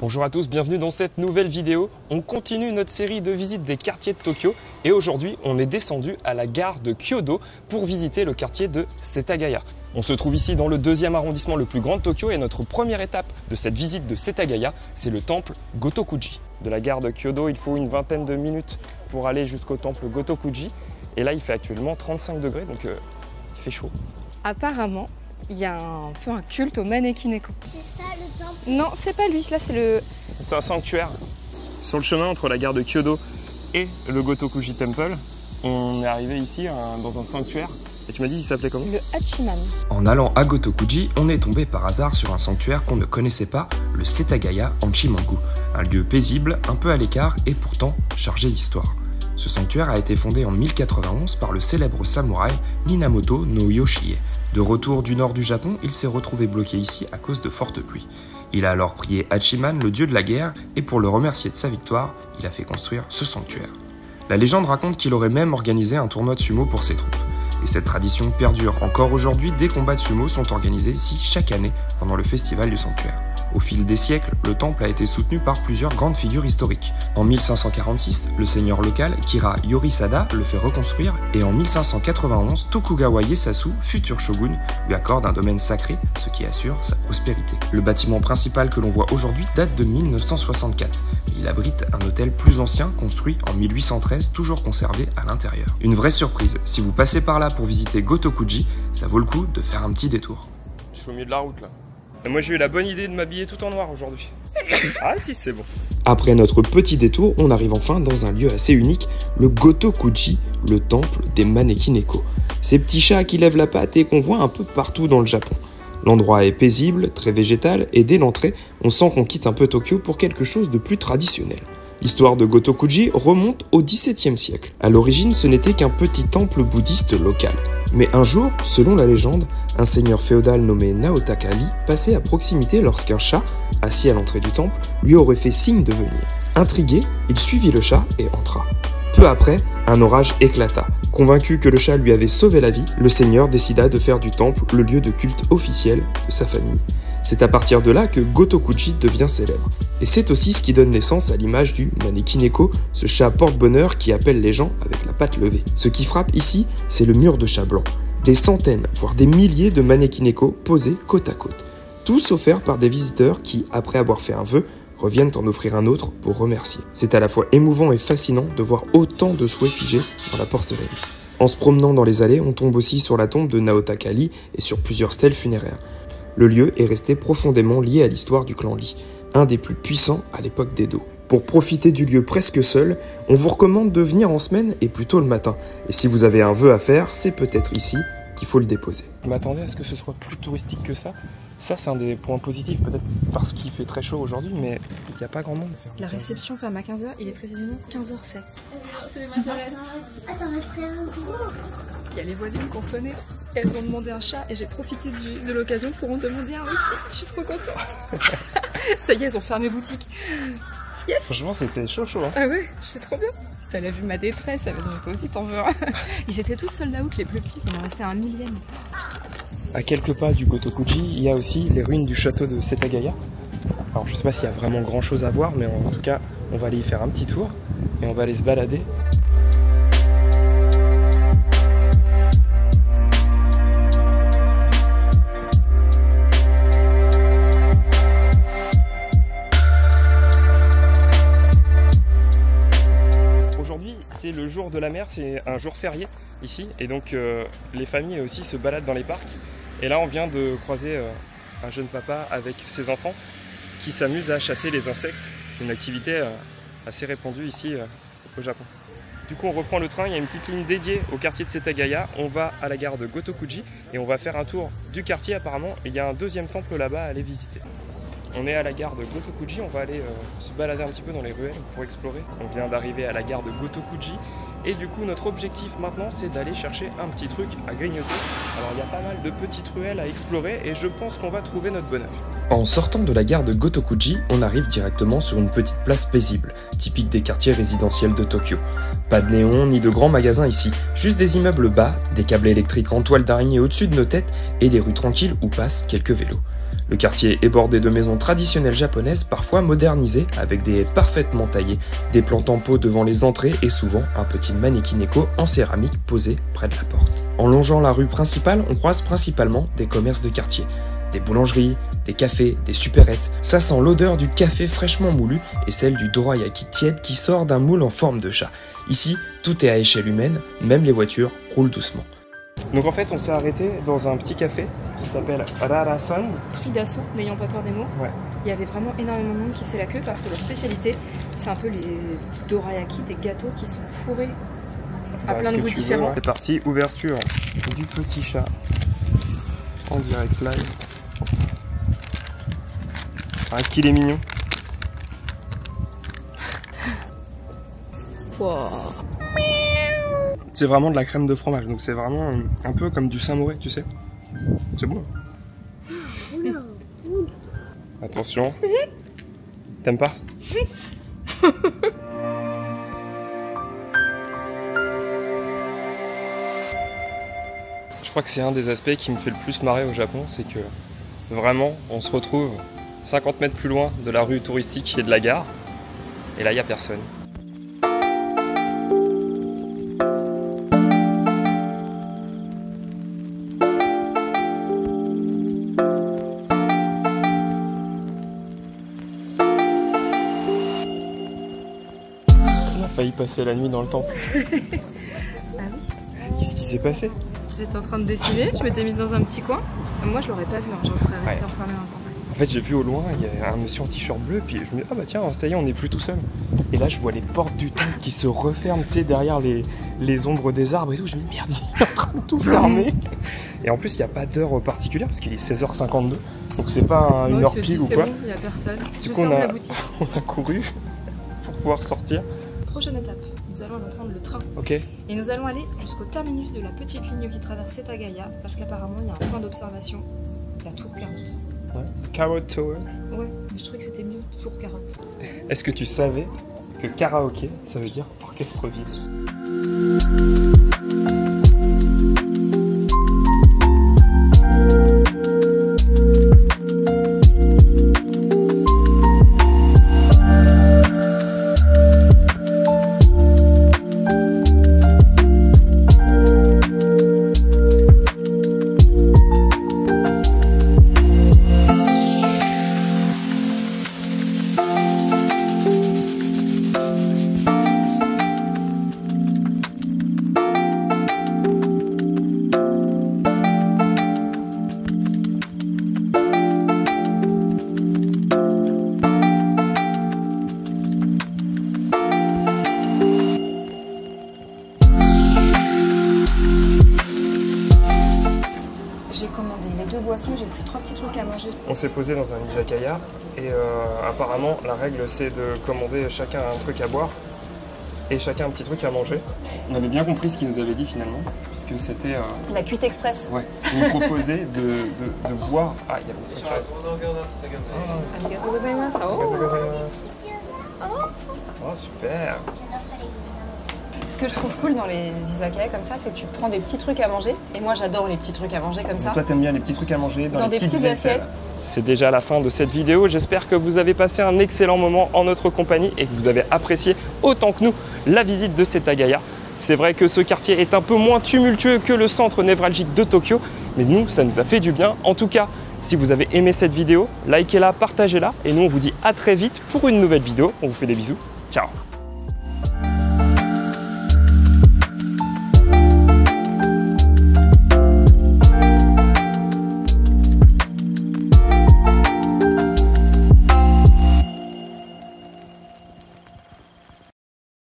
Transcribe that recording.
Bonjour à tous, bienvenue dans cette nouvelle vidéo. On continue notre série de visites des quartiers de Tokyo et aujourd'hui on est descendu à la gare de Kyodo pour visiter le quartier de Setagaya. On se trouve ici dans le 2e arrondissement le plus grand de Tokyo et notre première étape de cette visite de Setagaya, c'est le temple Gotokuji. De la gare de Kyodo, il faut une vingtaine de minutes pour aller jusqu'au temple Gotokuji et là il fait actuellement 35 degrés donc il fait chaud. Apparemment, il y a un peu un culte au Maneki-neko. C'est ça le temple? Non, c'est pas lui, là c'est le... C'est un sanctuaire. Sur le chemin entre la gare de Kyodo et le Gotokuji Temple, on est arrivé ici dans un sanctuaire. Et tu m'as dit qu'il s'appelait comment? Le Hachiman. En allant à Gotokuji, on est tombé par hasard sur un sanctuaire qu'on ne connaissait pas, le Setagaya Hanchimangu. Un lieu paisible, un peu à l'écart et pourtant chargé d'histoire. Ce sanctuaire a été fondé en 1091 par le célèbre samouraï Minamoto no Yoshie. De retour du nord du Japon, il s'est retrouvé bloqué ici à cause de fortes pluies. Il a alors prié Hachiman, le dieu de la guerre, et pour le remercier de sa victoire, il a fait construire ce sanctuaire. La légende raconte qu'il aurait même organisé un tournoi de sumo pour ses troupes. Et cette tradition perdure encore aujourd'hui, des combats de sumo sont organisés ici chaque année pendant le festival du sanctuaire. Au fil des siècles, le temple a été soutenu par plusieurs grandes figures historiques. En 1546, le seigneur local Kira Yorisada le fait reconstruire et en 1591, Tokugawa Ieyasu, futur shogun, lui accorde un domaine sacré, ce qui assure sa prospérité. Le bâtiment principal que l'on voit aujourd'hui date de 1964. Il abrite un hôtel plus ancien construit en 1813, toujours conservé à l'intérieur. Une vraie surprise, si vous passez par là pour visiter Gotokuji, ça vaut le coup de faire un petit détour. Je suis au milieu de la route là. Et moi j'ai eu la bonne idée de m'habiller tout en noir aujourd'hui. Ah si, c'est bon. Après notre petit détour, on arrive enfin dans un lieu assez unique, le Gotokuji, le temple des Maneki-neko. Ces petits chats qui lèvent la patte et qu'on voit un peu partout dans le Japon. L'endroit est paisible, très végétal, et dès l'entrée, on sent qu'on quitte un peu Tokyo pour quelque chose de plus traditionnel. L'histoire de Gotokuji remonte au XVIIe siècle. À l'origine, ce n'était qu'un petit temple bouddhiste local. Mais un jour, selon la légende, un seigneur féodal nommé Naotakali passait à proximité lorsqu'un chat, assis à l'entrée du temple, lui aurait fait signe de venir. Intrigué, il suivit le chat et entra. Peu après, un orage éclata. Convaincu que le chat lui avait sauvé la vie, le seigneur décida de faire du temple le lieu de culte officiel de sa famille. C'est à partir de là que Gotokuji devient célèbre. Et c'est aussi ce qui donne naissance à l'image du Maneki-neko, ce chat porte-bonheur qui appelle les gens avec la patte levée. Ce qui frappe ici, c'est le mur de chat blanc. Des centaines, voire des milliers de Maneki-neko posés côte à côte. Tous offerts par des visiteurs qui, après avoir fait un vœu, reviennent en offrir un autre pour remercier. C'est à la fois émouvant et fascinant de voir autant de souhaits figés dans la porcelaine. En se promenant dans les allées, on tombe aussi sur la tombe de Naotakali et sur plusieurs stèles funéraires. Le lieu est resté profondément lié à l'histoire du clan Lee, un des plus puissants à l'époque d'Edo. Pour profiter du lieu presque seul, on vous recommande de venir en semaine et plutôt le matin. Et si vous avez un vœu à faire, c'est peut-être ici qu'il faut le déposer. Je m'attendais à ce que ce soit plus touristique que ça. Ça, c'est un des points positifs, peut-être parce qu'il fait très chaud aujourd'hui, mais il n'y a pas grand monde. La réception ferme à 15h, il est précisément 15h07. Attends, on ferait un gros. Il y a les voisines qui ont sonné, elles ont demandé un chat et j'ai profité de l'occasion pour en demander un aussi. Je suis trop contente. Ça y est, ils ont fermé boutique. Yes. Franchement, c'était chaud hein. Ah ouais, c'est trop bien. Elle a vu ma détresse, elle donc toi aussi t'en veux un. Ils étaient tous sold out, les plus petits, il en restait un millième. À quelques pas du Gotokuji, il y a aussi les ruines du château de Setagaya. Alors je sais pas s'il y a vraiment grand chose à voir, mais en tout cas, on va aller y faire un petit tour et on va aller se balader. C'est le jour de la mer, c'est un jour férié ici et donc les familles aussi se baladent dans les parcs et là on vient de croiser un jeune papa avec ses enfants qui s'amusent à chasser les insectes, une activité assez répandue ici au Japon. Du coup on reprend le train, il y a une petite ligne dédiée au quartier de Setagaya, on va à la gare de Gotokuji et on va faire un tour du quartier apparemment, et il y a un deuxième temple là-bas à aller visiter. On est à la gare de Gotokuji, on va aller se balader un petit peu dans les ruelles pour explorer. On vient d'arriver à la gare de Gotokuji et du coup notre objectif maintenant c'est d'aller chercher un petit truc à grignoter. Alors il y a pas mal de petites ruelles à explorer et je pense qu'on va trouver notre bonheur. En sortant de la gare de Gotokuji, on arrive directement sur une petite place paisible, typique des quartiers résidentiels de Tokyo. Pas de néon ni de grands magasins ici, juste des immeubles bas, des câbles électriques en toile d'araignée au-dessus de nos têtes et des rues tranquilles où passent quelques vélos. Le quartier est bordé de maisons traditionnelles japonaises, parfois modernisées, avec des haies parfaitement taillées, des plantes en pot devant les entrées et souvent un petit mannequin-neko en céramique posé près de la porte. En longeant la rue principale, on croise principalement des commerces de quartier. Des boulangeries, des cafés, des supérettes. Ça sent l'odeur du café fraîchement moulu et celle du dorayaki tiède qui sort d'un moule en forme de chat. Ici, tout est à échelle humaine, même les voitures roulent doucement. Donc en fait, on s'est arrêté dans un petit café qui s'appelle Rara-san. Pris d'assaut, n'ayant pas peur des mots. Ouais. Il y avait vraiment énormément de monde qui faisait la queue parce que leur spécialité, c'est un peu les dorayaki, des gâteaux qui sont fourrés à plein de goûts différents. C'est parti, ouverture du petit chat en direct live. Ah, est-ce qu'il est mignon? Wow. C'est vraiment de la crème de fromage, donc c'est vraiment un peu comme du Saint-Mauré, tu sais. C'est beau. Attention. T'aimes pas? Je crois que c'est un des aspects qui me fait le plus marrer au Japon, c'est que vraiment on se retrouve 50 mètres plus loin de la rue touristique et de la gare, et là il n'y a personne. On a failli passer la nuit dans le temple. Ah oui. Qu'est-ce qui s'est passé? J'étais en train de dessiner, je m'étais mise dans un petit coin. Moi je l'aurais pas vu, hein, j'en serais restée enfermée un temps. En fait, j'ai vu au loin, il y a un monsieur en t-shirt bleu, puis je me dis, ah bah tiens, ça y est, on n'est plus tout seul. Et là, je vois les portes du temple qui se referment, tu sais, derrière les ombres des arbres et tout. Je me dis, merde, il est en train de tout fermer. Et en plus, il n'y a pas d'heure particulière, parce qu'il est 16h52, donc c'est pas une heure pile ou quoi. C'est bon, il n'y a personne. Du coup, la boutique. on a couru pour pouvoir sortir. Prochaine étape, nous allons aller prendre le train. Ok. Et nous allons aller jusqu'au terminus de la petite ligne qui traverse Setagaya, parce qu'apparemment, il y a un point d'observation, la tour 40. Ouais. Carrot Tower. Ouais, mais je trouvais que c'était mieux, tour 40. Est-ce que tu savais que karaoké, ça veut dire orchestre vide? J'ai commandé les 2 boissons, j'ai pris 3 petits trucs à manger. On s'est posé dans un izakaya et apparemment la règle c'est de commander chacun un truc à boire et chacun un petit truc à manger. On avait bien compris ce qu'il nous avait dit finalement, puisque c'était... La cuite express. Ouais, il nous proposait de boire... Ah, il y avait des trucs là. Arigatou gozaimasu. Oh, super. Ce que je trouve cool dans les izakaya comme ça, c'est que tu prends des petits trucs à manger. Et moi, j'adore les petits trucs à manger comme ça. Toi, t'aimes bien les petits trucs à manger dans les des petites assiettes. C'est déjà la fin de cette vidéo. J'espère que vous avez passé un excellent moment en notre compagnie et que vous avez apprécié autant que nous la visite de Setagaya. C'est vrai que ce quartier est un peu moins tumultueux que le centre névralgique de Tokyo, mais nous, ça nous a fait du bien. En tout cas, si vous avez aimé cette vidéo, likez-la, partagez-la et nous, on vous dit à très vite pour une nouvelle vidéo. On vous fait des bisous. Ciao.